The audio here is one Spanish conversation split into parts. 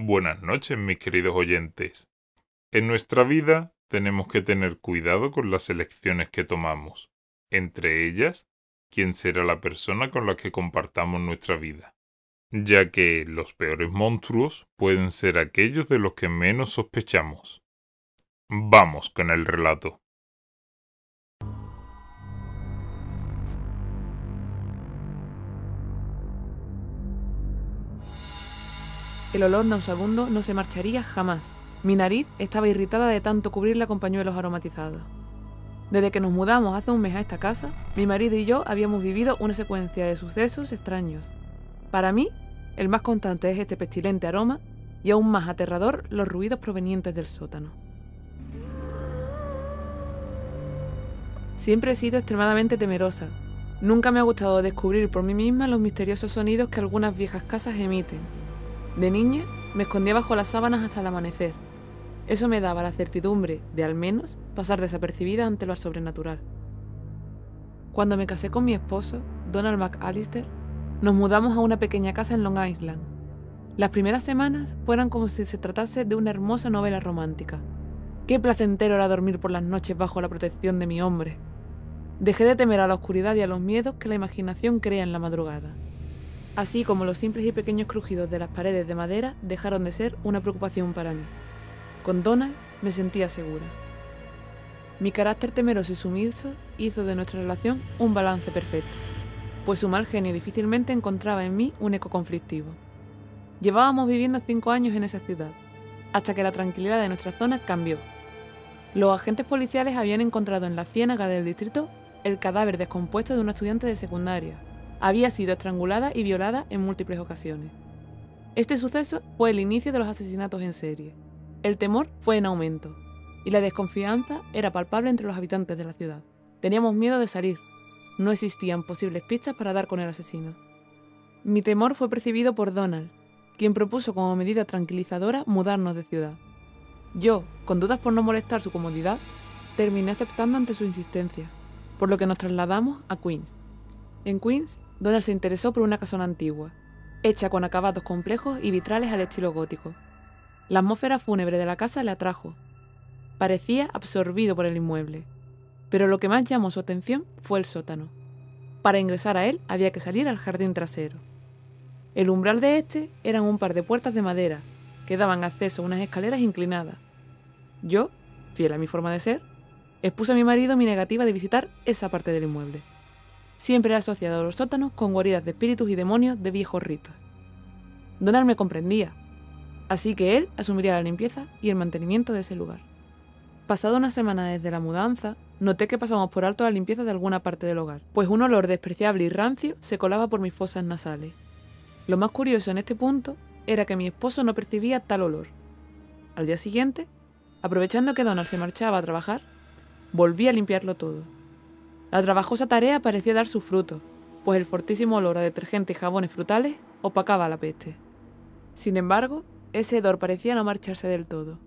Buenas noches, mis queridos oyentes. En nuestra vida tenemos que tener cuidado con las elecciones que tomamos, entre ellas, quién será la persona con la que compartamos nuestra vida, ya que los peores monstruos pueden ser aquellos de los que menos sospechamos. Vamos con el relato. El olor nauseabundo no se marcharía jamás. Mi nariz estaba irritada de tanto cubrirla con pañuelos aromatizados. Desde que nos mudamos hace un mes a esta casa, mi marido y yo habíamos vivido una secuencia de sucesos extraños. Para mí, el más constante es este pestilente aroma y aún más aterrador los ruidos provenientes del sótano. Siempre he sido extremadamente temerosa. Nunca me ha gustado descubrir por mí misma los misteriosos sonidos que algunas viejas casas emiten. De niña, me escondía bajo las sábanas hasta el amanecer. Eso me daba la certidumbre de, al menos, pasar desapercibida ante lo sobrenatural. Cuando me casé con mi esposo, Donald McAllister, nos mudamos a una pequeña casa en Long Island. Las primeras semanas fueron como si se tratase de una hermosa novela romántica. Qué placentero era dormir por las noches bajo la protección de mi hombre. Dejé de temer a la oscuridad y a los miedos que la imaginación crea en la madrugada. Así como los simples y pequeños crujidos de las paredes de madera dejaron de ser una preocupación para mí. Con Donald me sentía segura. Mi carácter temeroso y sumiso hizo de nuestra relación un balance perfecto, pues su mal genio difícilmente encontraba en mí un eco conflictivo. Llevábamos viviendo 5 años en esa ciudad, hasta que la tranquilidad de nuestra zona cambió. Los agentes policiales habían encontrado en la ciénaga del distrito el cadáver descompuesto de una estudiante de secundaria. Había sido estrangulada y violada en múltiples ocasiones. Este suceso fue el inicio de los asesinatos en serie. El temor fue en aumento, y la desconfianza era palpable entre los habitantes de la ciudad. Teníamos miedo de salir. No existían posibles pistas para dar con el asesino. Mi temor fue percibido por Donald, quien propuso como medida tranquilizadora mudarnos de ciudad. Yo, con dudas por no molestar su comodidad, terminé aceptando ante su insistencia, por lo que nos trasladamos a Queens. En Queens, Donald se interesó por una casona antigua, hecha con acabados complejos y vitrales al estilo gótico. La atmósfera fúnebre de la casa le atrajo. Parecía absorbido por el inmueble, pero lo que más llamó su atención fue el sótano. Para ingresar a él había que salir al jardín trasero. El umbral de este eran un par de puertas de madera que daban acceso a unas escaleras inclinadas. Yo, fiel a mi forma de ser, expuse a mi marido mi negativa de visitar esa parte del inmueble. Siempre he asociado los sótanos con guaridas de espíritus y demonios de viejos ritos. Donald me comprendía, así que él asumiría la limpieza y el mantenimiento de ese lugar. Pasada una semana desde la mudanza, noté que pasamos por alto la limpieza de alguna parte del hogar, pues un olor despreciable y rancio se colaba por mis fosas nasales. Lo más curioso en este punto era que mi esposo no percibía tal olor. Al día siguiente, aprovechando que Donald se marchaba a trabajar, volví a limpiarlo todo. La trabajosa tarea parecía dar sus frutos, pues el fortísimo olor a detergente y jabones frutales opacaba la peste. Sin embargo, ese hedor parecía no marcharse del todo.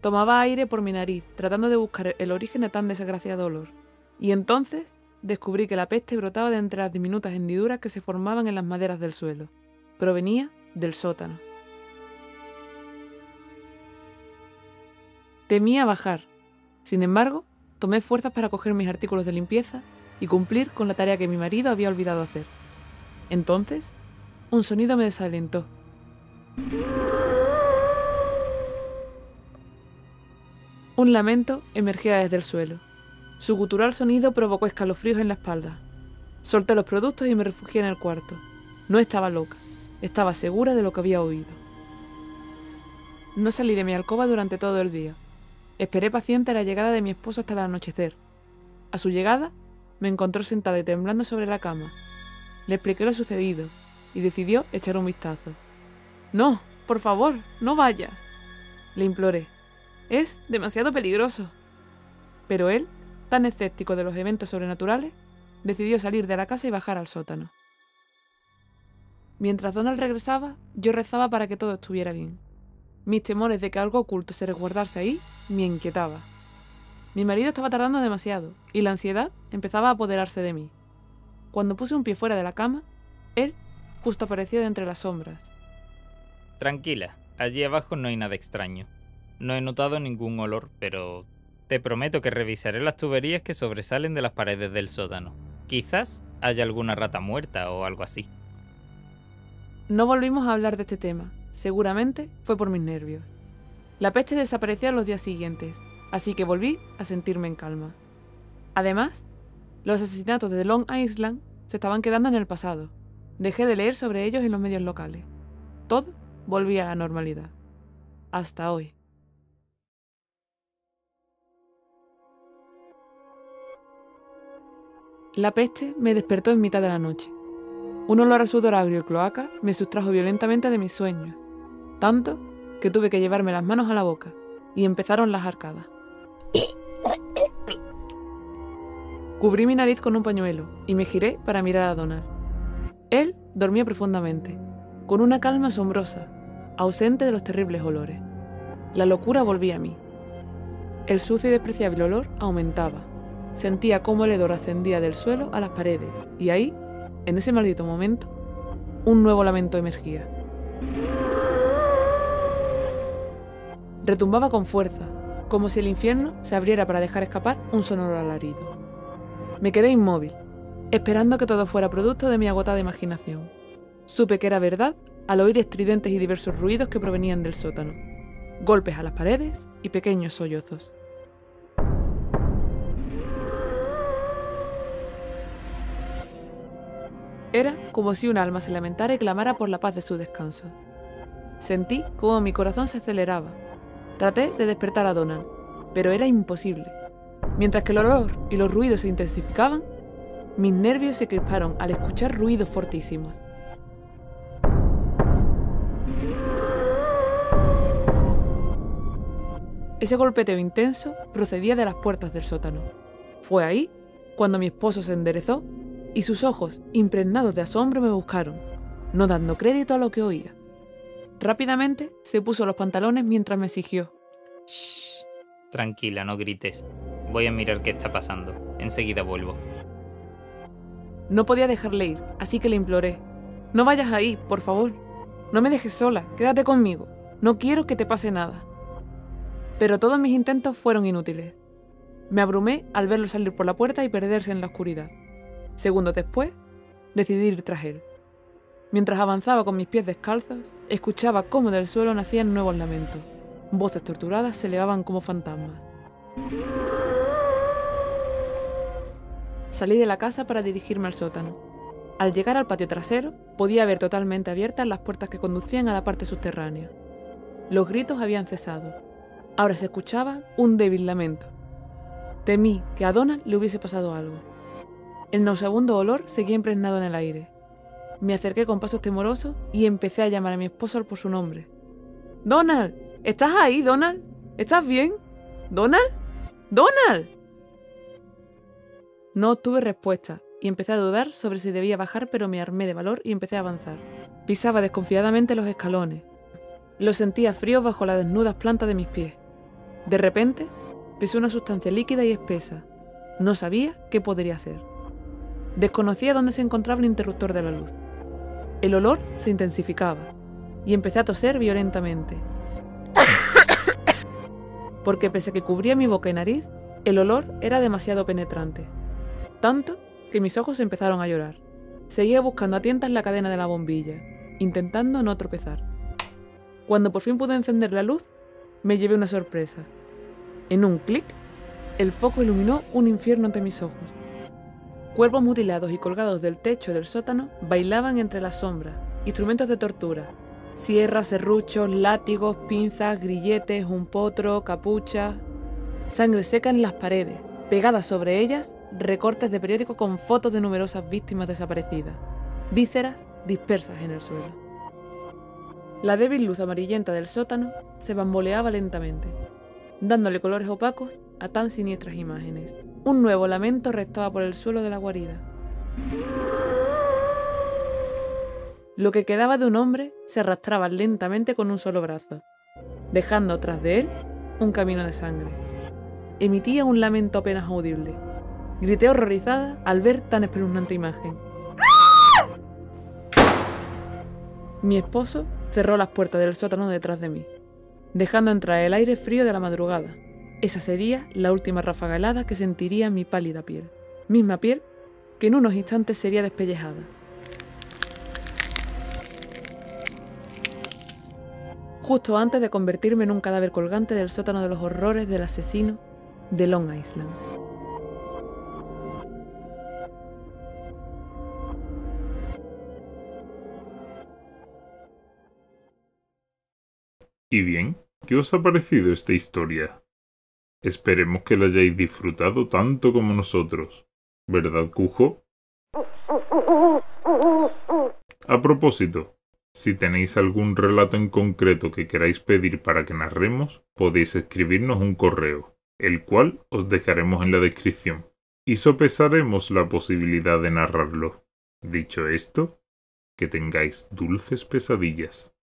Tomaba aire por mi nariz, tratando de buscar el origen de tan desgraciado olor. Y entonces descubrí que la peste brotaba de entre las diminutas hendiduras que se formaban en las maderas del suelo. Provenía del sótano. Temía bajar. Sin embargo, tomé fuerzas para coger mis artículos de limpieza y cumplir con la tarea que mi marido había olvidado hacer. Entonces, un sonido me desalentó. Un lamento emergía desde el suelo. Su gutural sonido provocó escalofríos en la espalda. Solté los productos y me refugié en el cuarto. No estaba loca, estaba segura de lo que había oído. No salí de mi alcoba durante todo el día. Esperé paciente la llegada de mi esposo hasta el anochecer. A su llegada, me encontró sentada y temblando sobre la cama. Le expliqué lo sucedido y decidió echar un vistazo. «No, por favor, no vayas», le imploré. «Es demasiado peligroso». Pero él, tan escéptico de los eventos sobrenaturales, decidió salir de la casa y bajar al sótano. Mientras Donald regresaba, yo rezaba para que todo estuviera bien. Mis temores de que algo oculto se resguardase ahí me inquietaba. Mi marido estaba tardando demasiado y la ansiedad empezaba a apoderarse de mí. cuando puse un pie fuera de la cama, él justo apareció de entre las sombras. Tranquila, allí abajo no hay nada extraño. No he notado ningún olor, pero te prometo que revisaré las tuberías que sobresalen de las paredes del sótano. Quizás haya alguna rata muerta o algo así. No volvimos a hablar de este tema. Seguramente fue por mis nervios. La peste desapareció a los días siguientes, así que volví a sentirme en calma. Además, los asesinatos de Long Island se estaban quedando en el pasado. Dejé de leer sobre ellos en los medios locales. Todo volvía a la normalidad. Hasta hoy. La peste me despertó en mitad de la noche. Un olor a sudor agrio y cloaca me sustrajo violentamente de mis sueños, tanto que tuve que llevarme las manos a la boca, y empezaron las arcadas. Cubrí mi nariz con un pañuelo y me giré para mirar a Donald. Él dormía profundamente, con una calma asombrosa, ausente de los terribles olores. La locura volvía a mí. El sucio y despreciable olor aumentaba. Sentía cómo el hedor ascendía del suelo a las paredes, y ahí, en ese maldito momento, un nuevo lamento emergía. Retumbaba con fuerza, como si el infierno se abriera para dejar escapar un sonoro alarido. Me quedé inmóvil, esperando que todo fuera producto de mi agotada imaginación. Supe que era verdad al oír estridentes y diversos ruidos que provenían del sótano, golpes a las paredes y pequeños sollozos. Era como si un alma se lamentara y clamara por la paz de su descanso. Sentí como mi corazón se aceleraba. Traté de despertar a Donald, pero era imposible. Mientras que el olor y los ruidos se intensificaban, mis nervios se crisparon al escuchar ruidos fortísimos. Ese golpeteo intenso procedía de las puertas del sótano. Fue ahí cuando mi esposo se enderezó y sus ojos, impregnados de asombro, me buscaron, no dando crédito a lo que oía. Rápidamente se puso los pantalones mientras me exigió: Shh, tranquila, no grites. Voy a mirar qué está pasando. Enseguida vuelvo. No podía dejarle ir, así que le imploré: no vayas ahí, por favor. No me dejes sola, quédate conmigo. No quiero que te pase nada. Pero todos mis intentos fueron inútiles. Me abrumé al verlo salir por la puerta y perderse en la oscuridad. Segundos después, decidí ir tras él. Mientras avanzaba con mis pies descalzos, escuchaba cómo del suelo nacían nuevos lamentos. Voces torturadas se elevaban como fantasmas. Salí de la casa para dirigirme al sótano. Al llegar al patio trasero, podía ver totalmente abiertas las puertas que conducían a la parte subterránea. Los gritos habían cesado. Ahora se escuchaba un débil lamento. Temí que a Donald le hubiese pasado algo. El nauseabundo olor seguía impregnado en el aire. Me acerqué con pasos temorosos y empecé a llamar a mi esposo por su nombre. ¡Donald! ¿Estás ahí, Donald? ¿Estás bien? ¿Donald? ¡Donald! No obtuve respuesta y empecé a dudar sobre si debía bajar, pero me armé de valor y empecé a avanzar. Pisaba desconfiadamente los escalones. Los sentía fríos bajo las desnudas plantas de mis pies. De repente, pisé una sustancia líquida y espesa. No sabía qué podría ser. Desconocía dónde se encontraba el interruptor de la luz. El olor se intensificaba y empecé a toser violentamente. Porque pese a que cubría mi boca y nariz, el olor era demasiado penetrante. Tanto que mis ojos empezaron a llorar. Seguía buscando a tientas la cadena de la bombilla, intentando no tropezar. Cuando por fin pude encender la luz, me llevé una sorpresa. En un clic, el foco iluminó un infierno ante mis ojos. Cuerpos mutilados y colgados del techo del sótano bailaban entre las sombras, instrumentos de tortura, sierras, serruchos, látigos, pinzas, grilletes, un potro, capuchas, sangre seca en las paredes, pegadas sobre ellas recortes de periódico con fotos de numerosas víctimas desaparecidas, vísceras dispersas en el suelo. La débil luz amarillenta del sótano se bamboleaba lentamente, dándole colores opacos a tan siniestras imágenes. Un nuevo lamento restaba por el suelo de la guarida. Lo que quedaba de un hombre se arrastraba lentamente con un solo brazo, dejando tras de él un camino de sangre. Emitía un lamento apenas audible. Grité horrorizada al ver tan espeluznante imagen. Mi esposo cerró las puertas del sótano detrás de mí, dejando entrar el aire frío de la madrugada. Esa sería la última ráfaga helada que sentiría mi pálida piel. Misma piel que en unos instantes sería despellejada. Justo antes de convertirme en un cadáver colgante del sótano de los horrores del asesino de Long Island. Y bien, ¿qué os ha parecido esta historia? Esperemos que la hayáis disfrutado tanto como nosotros, ¿verdad, Cujo? A propósito, si tenéis algún relato en concreto que queráis pedir para que narremos, podéis escribirnos un correo, el cual os dejaremos en la descripción, y sopesaremos la posibilidad de narrarlo. Dicho esto, que tengáis dulces pesadillas.